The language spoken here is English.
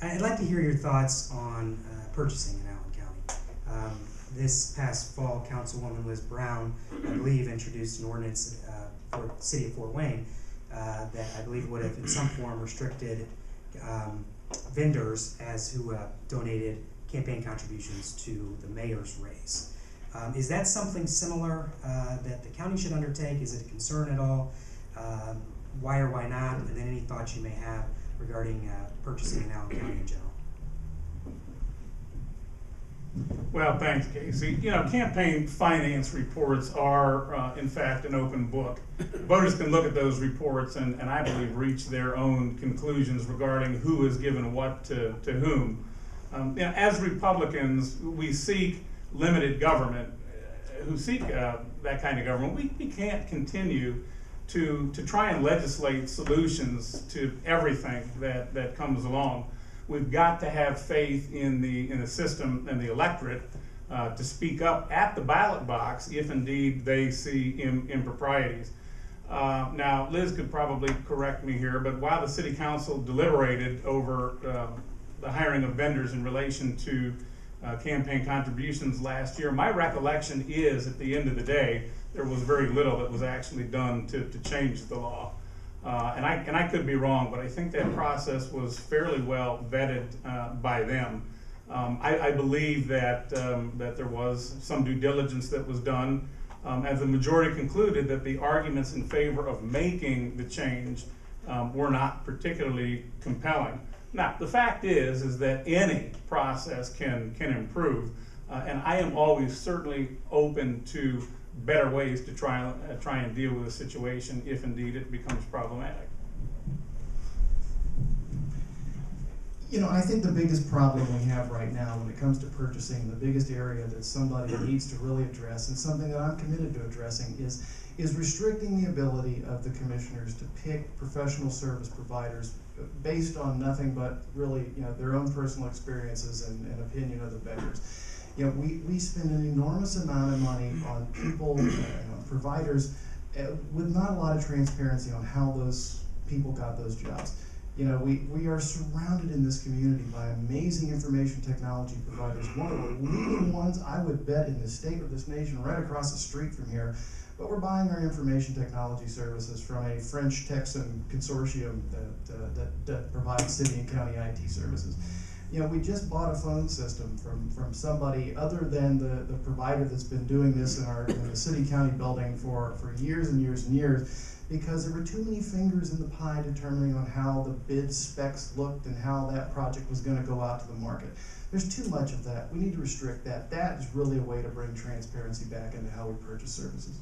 I'd like to hear your thoughts on purchasing in Allen County. This past fall, Councilwoman Liz Brown, I believe, introduced an ordinance for the city of Fort Wayne that I believe would have in some form restricted vendors as who donated campaign contributions to the mayor's race. Is that something similar that the county should undertake? Is it a concern at all? Why or why not? And then any thoughts you may have regarding purchasing in Allen County in general. Well, thanks, Casey. You know, campaign finance reports are, in fact, an open book. Voters can look at those reports and I believe reach their own conclusions regarding who has given what to whom. You know, as Republicans, we seek limited government. Who seek that kind of government, we can't continue to try and legislate solutions to everything that comes along. We've got to have faith in the system and the electorate to speak up at the ballot box if indeed they see improprieties. Now, Liz could probably correct me here, but while the City Council deliberated over the hiring of vendors in relation to campaign contributions last year, my recollection is at the end of the day there was very little that was actually done to change the law. And I could be wrong, but I think that process was fairly well vetted by them. I believe that there was some due diligence that was done, as the majority concluded that the arguments in favor of making the change were not particularly compelling. Now, the fact is that any process can improve, and I am always certainly open to better ways to try and deal with a situation if indeed it becomes problematic. You know, I think the biggest problem we have right now when it comes to purchasing, the biggest area that somebody needs to really address, and something that I'm committed to addressing, is restricting the ability of the commissioners to pick professional service providers based on nothing but really, you know, their own personal experiences and opinion of the vendors. You know, we spend an enormous amount of money on people, providers, with not a lot of transparency on how those people got those jobs. You know, we are surrounded in this community by amazing information technology providers, one of the leading ones, I would bet, in the state of this nation, right across the street from here. But we're buying our information technology services from a French-Texan consortium that provides city and county IT services. You know, we just bought a phone system from somebody other than the provider that's been doing this in the city-county building for years and years and years, because there were too many fingers in the pie determining on how the bid specs looked and how that project was going to go out to the market. There's too much of that. We need to restrict that. That is really a way to bring transparency back into how we purchase services.